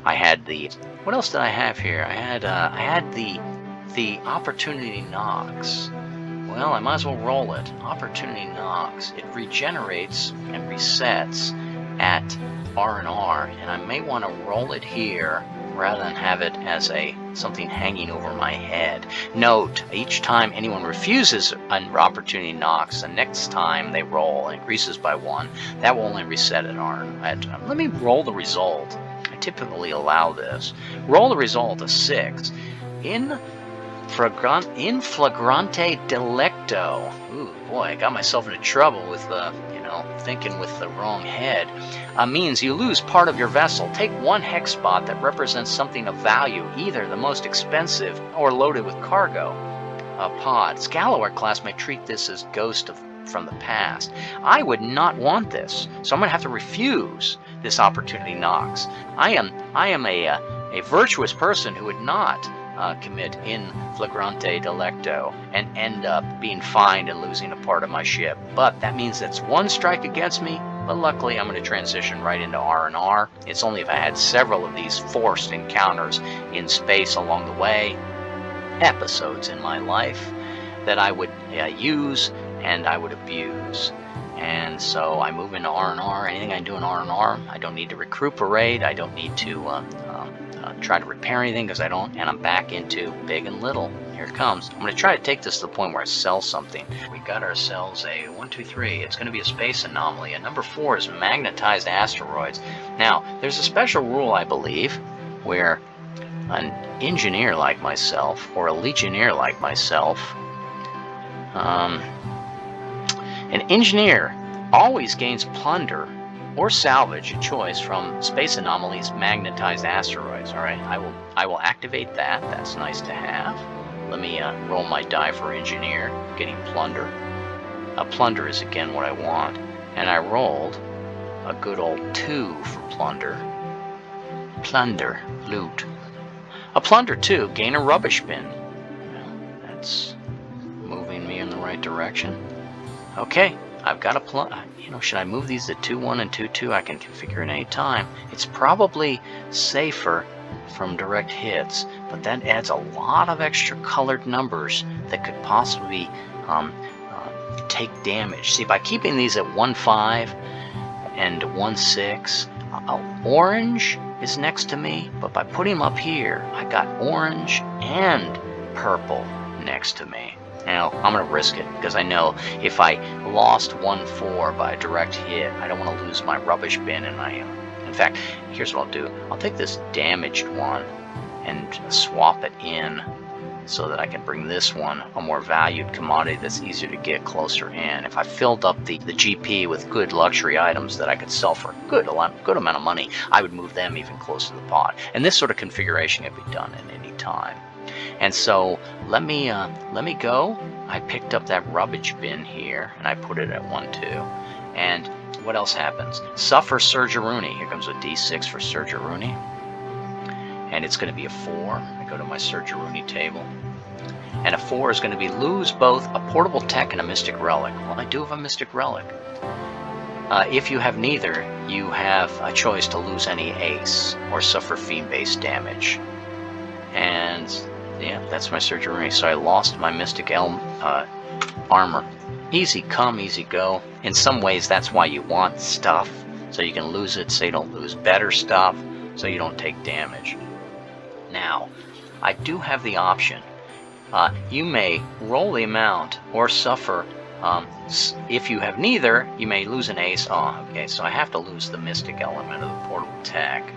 I had the, what else did I have here? I had the opportunity knocks. Well, I might as well roll it. Opportunity knocks. It regenerates and resets at R&R, and I may want to roll it here rather than have it as something hanging over my head. Note, each time anyone refuses an opportunity knocks, the next time they roll increases by 1. That will only reset at R. Let me roll the result. I typically allow this. Roll the result, a 6. In flagrante delicto. Ooh, boy, I got myself into trouble with thinking with the wrong head. Means you lose part of your vessel. Take 1 hex spot that represents something of value, either the most expensive or loaded with cargo. Pod. Scalaware class may treat this as ghost from the past. I would not want this, so I'm going to have to refuse this opportunity knocks. I am a virtuous person who would not commit in flagrante delicto and end up being fined and losing a part of my ship. But that means that's 1 strike against me, but luckily I'm going to transition right into R&R. It's only if I had several of these forced encounters in space along the way, episodes in my life, that I would use and I would abuse. And so I move into R&R. Anything I do in R&R, I don't need to recuperate. I don't need to try to repair anything because I don't, and I'm back into big and little. Here it comes. I'm going to try to take this to the point where I sell something. We got ourselves a 1, 2, 3. It's going to be a space anomaly. And number 4 is magnetized asteroids. Now, there's a special rule, I believe, where an engineer like myself or a legionnaire like myself, an engineer always gains plunder or salvage, a choice from space anomalies magnetized asteroids. All right, I will activate that. That's nice to have. Let me roll my die for engineer, getting plunder. A plunder is again what I want, and I rolled a good old 2 for plunder. Plunder, loot. A plunder 2, gain a rubbish bin. Well, that's moving me in the right direction. Okay, I've got a should I move these to 2-1 and 2-2? I can configure at any time. It's probably safer from direct hits, but that adds a lot of extra colored numbers that could possibly take damage. See, by keeping these at 1-5 and 1-6, orange is next to me, but by putting them up here, I got orange and purple next to me. Now, I'm going to risk it, because I know if I lost 1-4 by a direct hit, I don't want to lose my rubbish bin. In fact, here's what I'll do. I'll take this damaged one and swap it in so that I can bring this one, a more valued commodity that's easier to get closer in. If I filled up the GP with good luxury items that I could sell for a good amount of money, I would move them even closer to the pod. And this sort of configuration can be done at any time. And so let me go. I picked up that rubbish bin here and I put it at 1-2. And what else happens? Suffer Surgeruni. Here comes a D6 for Surgeruni. And it's going to be a 4. I go to my Surgeruni table. And a 4 is going to be lose both a portable tech and a mystic relic. Well, I do have a mystic relic. If you have neither, you have a choice to lose any ace or suffer fiend-based damage. And yeah, that's my surgery. So I lost my Mystic Elm armor. Easy come, easy go. In some ways, that's why you want stuff, so you can lose it, so you don't lose better stuff, so you don't take damage. Now, I do have the option. You may roll the amount or suffer. If you have neither, you may lose an ace. Oh, okay, so I have to lose the Mystic element of the portable tech.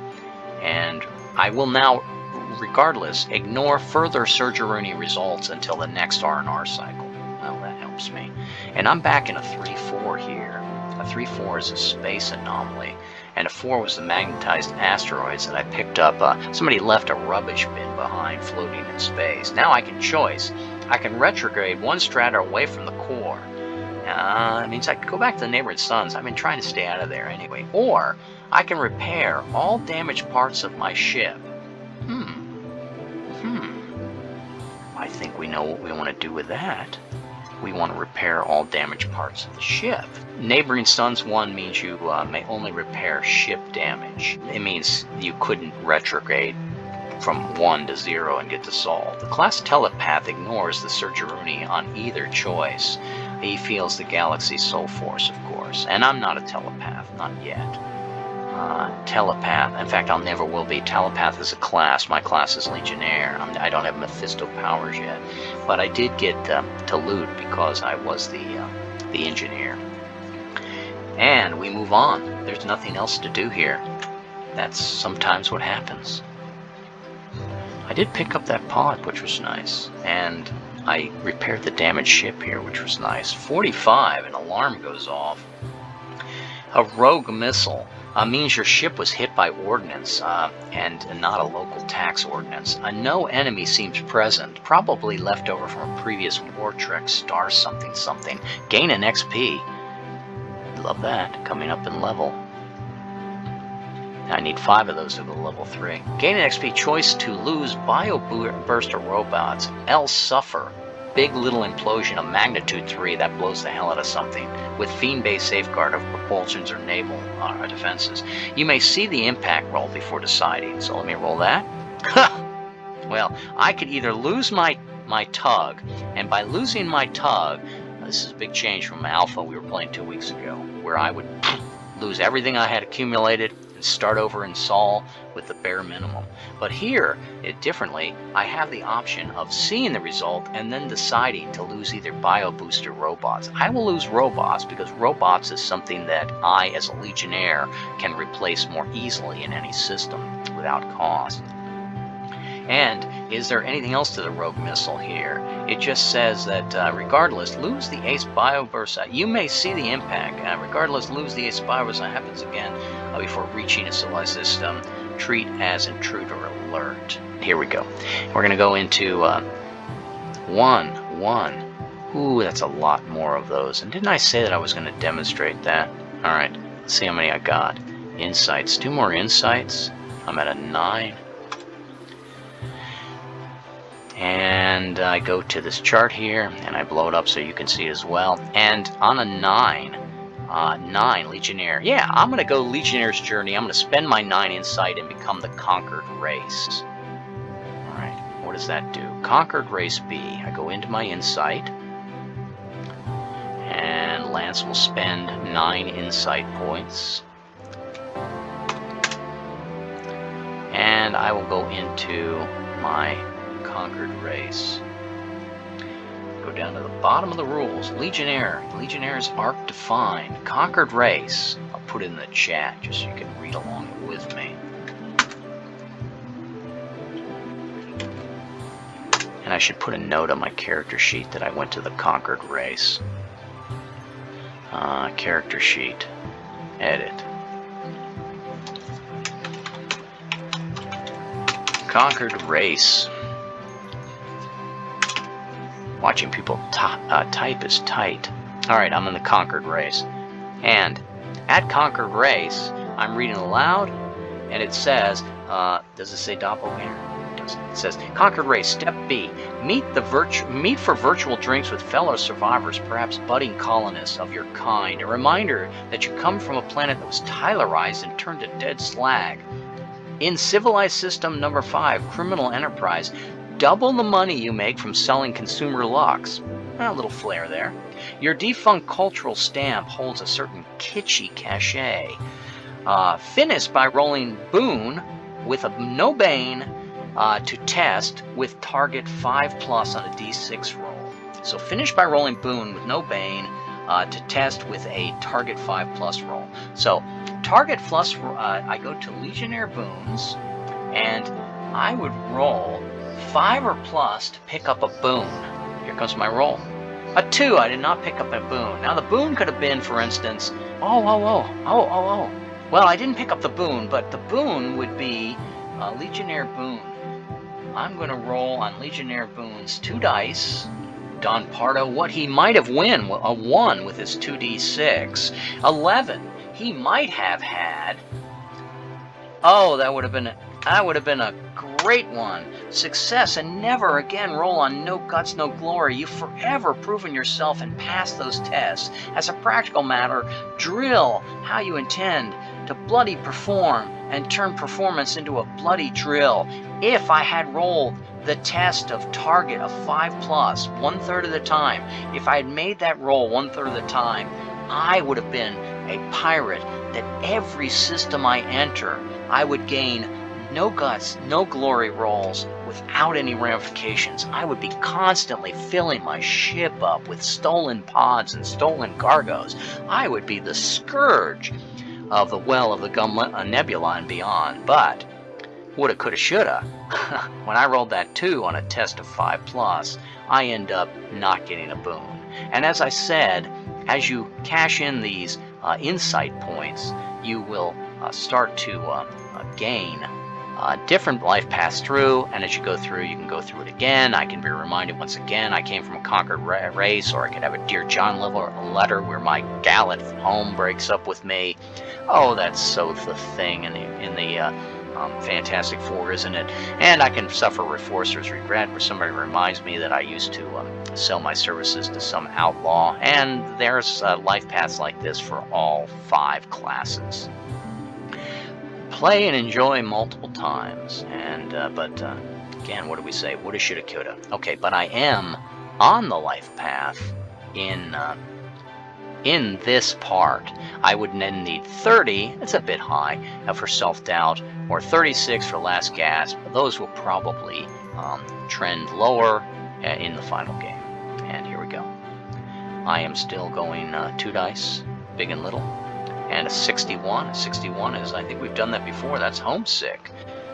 And I will now, regardless, ignore further Surgeruni results until the next R&R cycle. Well, that helps me. And I'm back in a 3-4 here. A 3-4 is a space anomaly, and a 4 was the magnetized asteroids that I picked up. Somebody left a rubbish bin behind floating in space. Now I can choice. I can retrograde 1 strata away from the core. It means I can go back to the neighboring suns. I've been trying to stay out of there anyway. Or I can repair all damaged parts of my ship. I think we know what we want to do with that. we want to repair all damaged parts of the ship. Neighboring Suns 1 means you may only repair ship damage. It means you couldn't retrograde from 1 to 0 and get to Sol. The class telepath ignores the Surgeruni on either choice. He feels the galaxy's soul force, of course. And I'm not a telepath, not yet. Telepath, in fact, I'll never will be. Telepath is a class. My class is Legionnaire. I don't have Mephisto powers yet. But I did get to loot because I was the engineer. And we move on. There's nothing else to do here. That's sometimes what happens. I did pick up that pod, which was nice, and I repaired the damaged ship here, which was nice. 45, an alarm goes off. A rogue missile means your ship was hit by ordnance and not a local tax ordnance. No enemy seems present, probably left over from a previous War Trek star something something. Gain an XP. Love that, coming up in level. I need 5 of those to go to level 3. Gain an XP choice to lose bio-burster robots. Else suffer. Big little implosion of magnitude 3 that blows the hell out of something with fiend-based safeguard of propulsions or naval defenses. You may see the impact roll before deciding. So let me roll that. Well, I could either lose my tug, and by losing my tug, this is a big change from Alpha we were playing 2 weeks ago, where I would lose everything I had accumulated and start over in Sol with the bare minimum. But here, differently, I have the option of seeing the result and then deciding to lose either bio booster robots. I will lose robots because robots is something that I, as a Legionnaire, can replace more easily in any system without cost. And is there anything else to the rogue missile here? It just says that regardless, lose the ace bioburst. You may see the impact. Regardless, lose the ace bioburst that happens again before reaching a civilized system. Treat as intruder alert. Here we go. We're going to go into 1. Ooh, that's a lot more of those. And didn't I say that I was going to demonstrate that? All right, let's see how many I got. Insights. 2 more insights. I'm at a 9. And I go to this chart here, and I blow it up so you can see it as well. And on a 9, 9 Legionnaire. Yeah, I'm going to go Legionnaire's Journey. I'm going to spend my 9 insight and become the Conquered Race. Alright, what does that do? Conquered Race B. I go into my insight. And Lance will spend 9 insight points. And I will go into my Conquered Race. Go down to the bottom of the rules. Legionnaire. Legionnaire's arc defined. Conquered Race. I'll put it in the chat just so you can read along with me. And I should put a note on my character sheet that I went to the Conquered Race. Character sheet. Edit. Conquered Race. Watching people type is tight. Alright, I'm in the Conquered Race. And at Conquered Race, I'm reading aloud, and it says, does it say Doppelganger? It doesn't. It says, Conquered Race, Step B. Meet for virtual drinks with fellow survivors, perhaps budding colonists of your kind. A reminder that you come from a planet that was Tylerized and turned to dead slag. In Civilized System Number 5, Criminal Enterprise, double the money you make from selling consumer lux. A little flair there. Your defunct cultural stamp holds a certain kitschy cachet. Finish by rolling Boon with a no bane to test with target 5+ on a d6 roll. So finish by rolling Boon with no bane to test with a target 5+ roll. So target plus, I go to Legionnaire Boons, and I would roll 5 or plus to pick up a boon. Here comes my roll. A 2, I did not pick up a boon. Now the boon could have been, for instance, well, I didn't pick up the boon, but the boon would be a Legionnaire boon. I'm going to roll on Legionnaire boons 2 dice. Don Pardo, what he might have won, a 1 with his 2d6. 11, he might have had, that would have been That would have been a great one. Success, and never again roll on no guts, no glory. You've forever proven yourself and passed those tests. As a practical matter, drill how you intend to bloody perform and turn performance into a bloody drill. If I had rolled the test of target of 5+, 1/3 of the time, if I had made that roll 1/3 of the time, I would have been a pirate that every system I enter, I would gain no guts, no glory rolls without any ramifications. I would be constantly filling my ship up with stolen pods and stolen cargoes. I would be the scourge of the well of the Gumlet, Nebula and beyond. But woulda, coulda, shoulda. When I rolled that 2 on a test of 5+, I end up not getting a boon. And as I said, as you cash in these insight points, you will start to gain different life paths through, and as you go through, you can go through it again. I can be reminded once again I came from a conquered race, or I could have a Dear John letter where my gallant home breaks up with me. Oh, that's so the thing in the Fantastic Four, isn't it? And I can suffer Reforcer's regret, where somebody reminds me that I used to sell my services to some outlaw, and there's life paths like this for all 5 classes. Play and enjoy multiple times, and but again, what do we say? Woulda, shoulda, coulda. Okay, but I am on the life path in this part. I would then need 30. It's a bit high for self-doubt, or 36 for last gasp. Those will probably trend lower in the final game. And here we go. I am still going 2 dice, big and little. And a 61. A 61 is, I think we've done that before. That's homesick.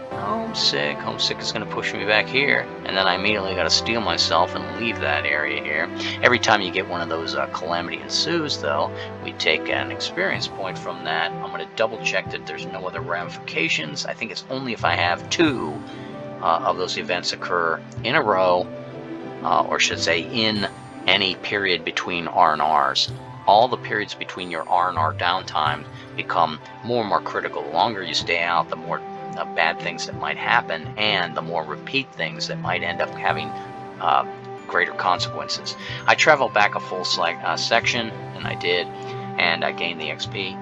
Homesick. Homesick is going to push me back here. And then I immediately got to steel myself and leave that area here. Every time you get one of those calamity ensues, though, we take an experience point from that. I'm going to double check that there's no other ramifications. I think it's only if I have 2 of those events occur in a row, or should say in any period between R and Rs. All the periods between your R and R downtime become more and more critical. The longer you stay out, the more bad things that might happen, and the more repeat things that might end up having greater consequences. I traveled back a full section, and I did, and I gained the XP.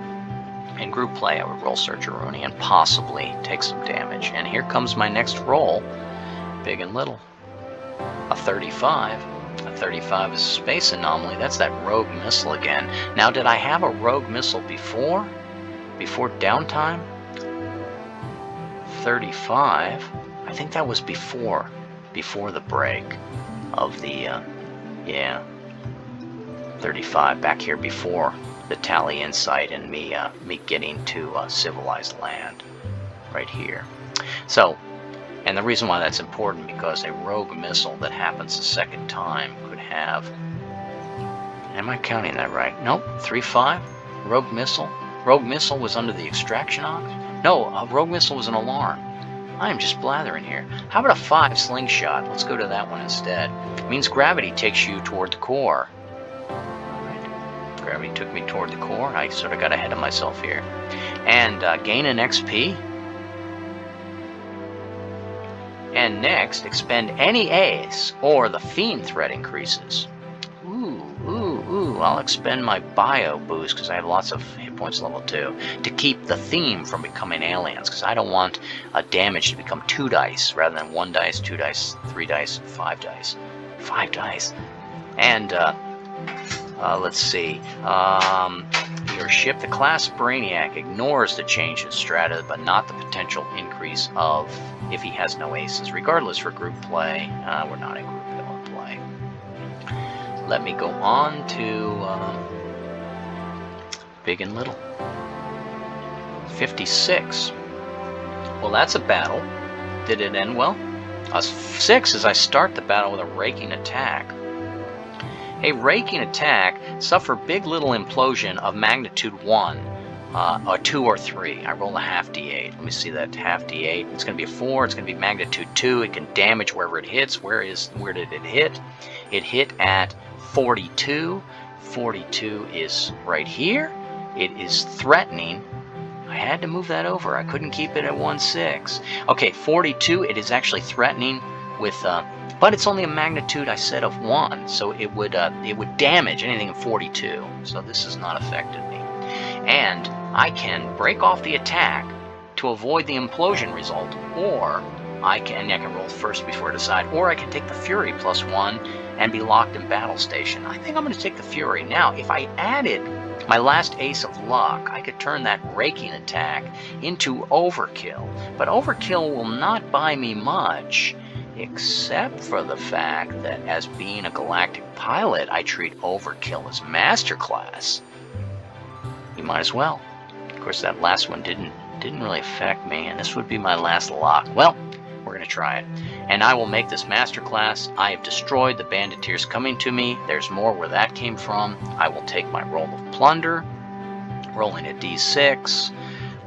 In group play, I would roll Searcher Rooney and possibly take some damage. And here comes my next roll, big and little. A 35. A 35 is a space anomaly. That's that rogue missile again. Now, did I have a rogue missile before? Before downtime? 35. I think that was before the break of the, yeah. 35 back here before the Tally Insight and me getting to civilized land. Right here. So, and the reason why that's important, because a rogue missile that happens a second time could have... Am I counting that right? Nope. 3-5. Rogue missile. Rogue missile was under the extraction ox? No, a rogue missile was an alarm. I am just blathering here. How about a 5 slingshot? Let's go to that one instead. It means gravity takes you toward the core. Alright. Gravity took me toward the core. I sort of got ahead of myself here. And gain an XP. And next, expend any ace, or the fiend threat increases. I'll expend my bio boost, because I have lots of hit points level 2, to keep the theme from becoming aliens, because I don't want damage to become 2 dice, rather than 1 dice, 2 dice, 3 dice, 5 dice. 5 dice. And, let's see. Your ship, the class Brainiac, ignores the change in strata, but not the potential increase of if he has no aces. Regardless, for group play, we're not in group play. Let me go on to big and little. 56. Well, that's a battle. Did it end well? 6 is I start the battle with a raking attack. A raking attack suffer big little implosion of magnitude 1, or 2 or 3. I roll a half d8. Let me see that half d8. It's going to be a 4. It's going to be magnitude 2. It can damage wherever it hits. Where did it hit? It hit at 42. 42 is right here. It is threatening I had to move that over. I couldn't keep it at 1-6. Okay, 42, it is actually threatening with, but it's only a magnitude I said of 1, so it would damage anything in 42. So this has not affected me. And I can break off the attack to avoid the implosion result, or I can roll first before I decide, or I can take the Fury +1 and be locked in battle station. I think I'm going to take the Fury. Now, if I added my last ace of luck, I could turn that raking attack into overkill. But overkill will not buy me much, except for the fact that as being a galactic pilot, I treat overkill as masterclass. You might as well. Of course, that last one didn't really affect me, and this would be my last lock. Well, we're going to try it. And I will make this masterclass. I have destroyed the banditeers coming to me. There's more where that came from. I will take my roll of plunder, rolling a d6.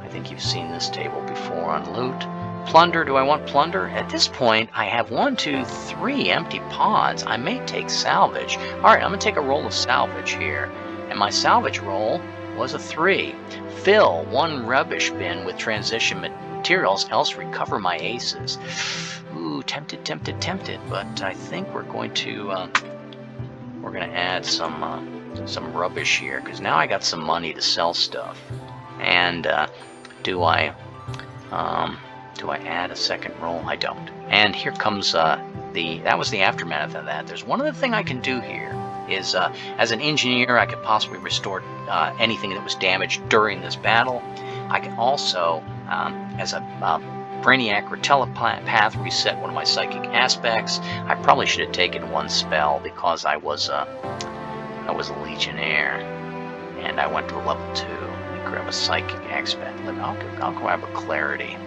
I think you've seen this table before on loot. Plunder, do I want plunder? At this point, I have 1, 2, 3 empty pods. I may take salvage. All right, I'm going to take a roll of salvage here. And my salvage roll was a 3. Fill 1 rubbish bin with transition materials, else recover my aces. Ooh, tempted, but I think we're going to add some rubbish here, because now I got some money to sell stuff. And do I add a second roll? I don't. And here comes that was the aftermath of that. There's one other thing I can do here. Is as an engineer, I could possibly restore anything that was damaged during this battle. I can also, as a Brainiac or Telepath, reset one of my psychic aspects. I probably should have taken 1 spell because I was a Legionnaire, and I went to a level 2. Let me grab a psychic aspect. I'll grab a clarity.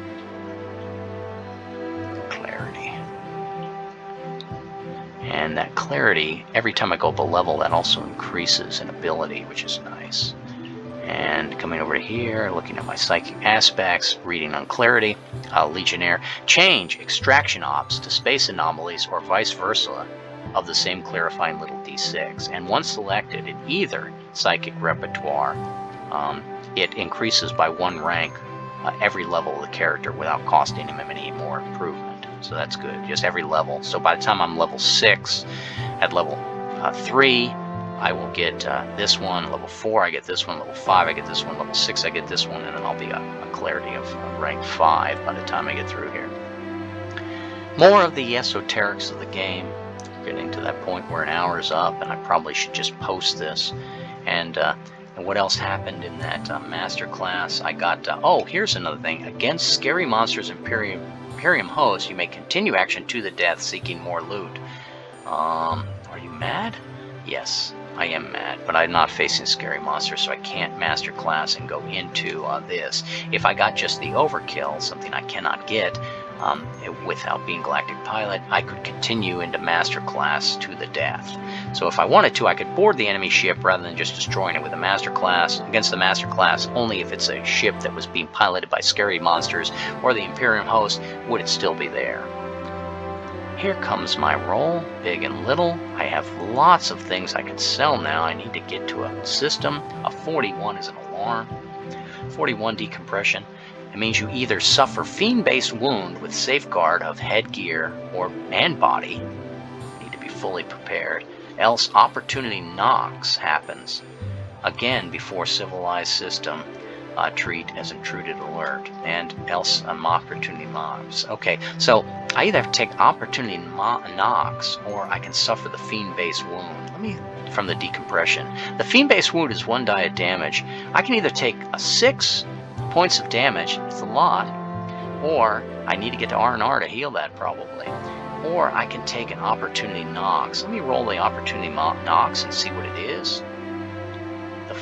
And that clarity, every time I go up a level, that also increases in ability, which is nice. And coming over here, looking at my psychic aspects, reading on clarity, Legionnaire, change extraction ops to space anomalies or vice versa of the same clarifying little d6. And once selected in either psychic repertoire, it increases by 1 rank every level of the character without costing him any more improvement. So that's good, just every level. So by the time I'm level 6, at level 3, I will get this one. Level 4, I get this one. Level 5, I get this one. Level 6, I get this one. And then I'll be a clarity of rank 5 by the time I get through here. More of the esoterics of the game. Getting to that point where an hour is up, and I probably should just post this. And what else happened in that masterclass? I got, oh, here's another thing. Against scary monsters, Imperium hosts, you may continue action to the death, seeking more loot. Are you mad? Yes, I am mad, but I'm not facing scary monsters, so I can't masterclass and go into this. If I got just the overkill, something I cannot get without being Galactic Pilot, I could continue into masterclass to the death. So if I wanted to, I could board the enemy ship rather than just destroying it with a masterclass. Against the masterclass, only if it's a ship that was being piloted by scary monsters or the Imperium host would it still be there. Here comes my roll, big and little. I have lots of things I can sell now. I need to get to a system. A 41 is an alarm. 41 decompression. It means you either suffer fiend-based wound with safeguard of headgear and body. You need to be fully prepared. Else opportunity knocks happens. Again, before civilized system. Treat as intruded alert, and else opportunity mobs. Okay, so I either have to take opportunity knocks, or I can suffer the fiend-based wound. From the decompression. The fiend-based wound is 1 die of damage. I can either take 6 points of damage, it's a lot, or I need to get to R&R to heal that probably, or I can take an opportunity knocks. Let me roll the opportunity knocks and see what it is.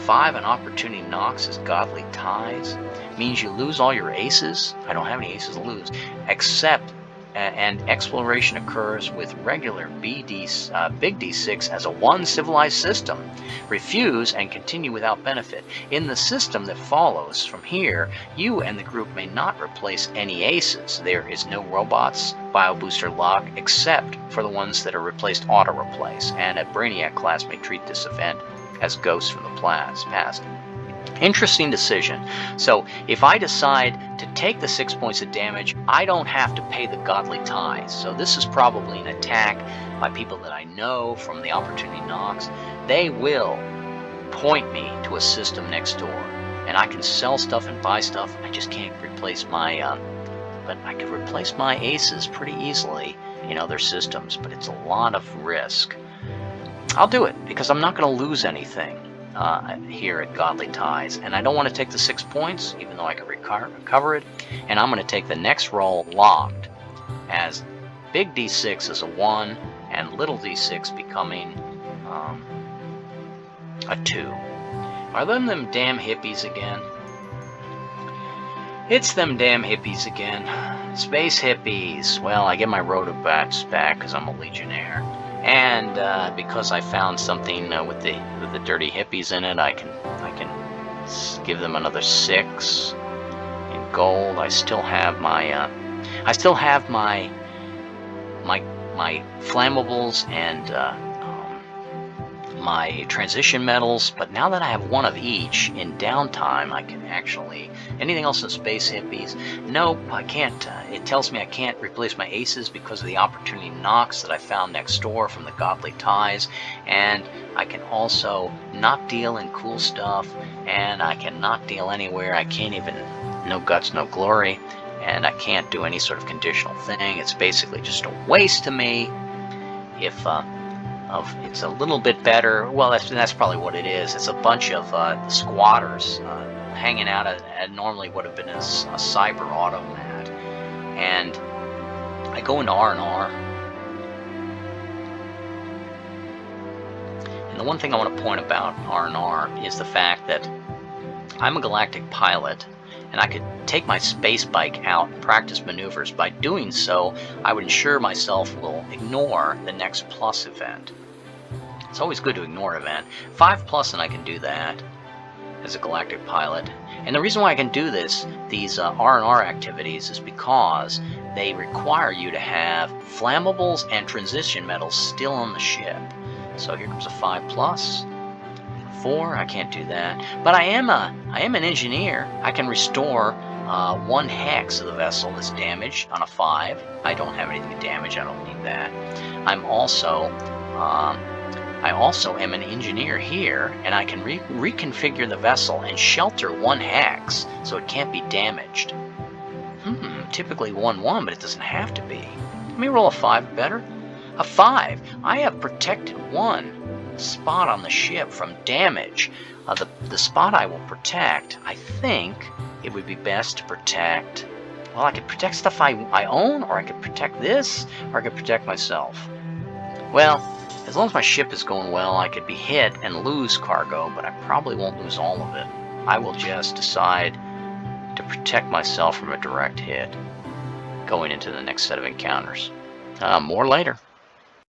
5 on opportunity knocks is godly ties. Means you lose all your aces. I don't have any aces to lose. Except, and exploration occurs with regular big D6 as a 1 civilized system. Refuse and continue without benefit. In the system that follows from here, you and the group may not replace any aces. There is no robots, bio booster lock, except for the ones that are replaced auto-replace. And a Brainiac class may treat this event as ghosts from the past. Interesting decision. So if I decide to take the 6 points of damage, I don't have to pay the godly ties. So this is probably an attack by people that I know from the opportunity knocks. They will point me to a system next door, and I can sell stuff and buy stuff. I just can't replace my, but I could replace my aces pretty easily in other systems, but it's a lot of risk. I'll do it because I'm not going to lose anything here at Godly Ties, and I don't want to take the 6 points, even though I could recover it. And I'm going to take the next roll locked, as big D6 is a 1, and little D6 becoming a 2. Are them damn hippies again? It's them damn hippies again. Space hippies. Well, I get my rotobats back because I'm a legionnaire. And because I found something with the dirty hippies in it, I can give them another 6 in gold. I still have my my flammables and my transition metals. But now that I have one of each in downtime, I can actually anything else in space hippies. Nope, I can't. It tells me I can't replace my aces because of the opportunity knocks that I found next door from the Godly Ties, and I can also not deal in cool stuff, and I can not deal anywhere. I can't even no guts, no glory, and I can't do any sort of conditional thing. It's basically just a waste to me. If it's a little bit better. Well, that's probably what it is. It's a bunch of squatters hanging out at normally would have been a cyber automat, and I go into R&R. And the one thing I want to point about R&R is the fact that I'm a galactic pilot, and I could take my space bike out and practice maneuvers. By doing so, I would ensure myself will ignore the next plus event. It's always good to ignore an event. 5+ and I can do that as a galactic pilot. And the reason why I can do these R&R activities, is because they require you to have flammables and transition metals still on the ship. So here comes a 5+. 4, I can't do that. But I am an engineer. I can restore 1 hex of the vessel that's damaged on a 5. I don't have anything to damage. I don't need that. I also am an engineer here, and I can reconfigure the vessel and shelter 1 hex so it can't be damaged. Typically 1-1, but it doesn't have to be. Let me roll a 5 better. A 5. I have protected 1 spot on the ship from damage. The spot I will protect, I think it would be best to protect. Well, I could protect stuff I own, or I could protect this, or I could protect myself. Well, as long as my ship is going well, I could be hit and lose cargo, but I probably won't lose all of it. I will just decide to protect myself from a direct hit going into the next set of encounters. More later.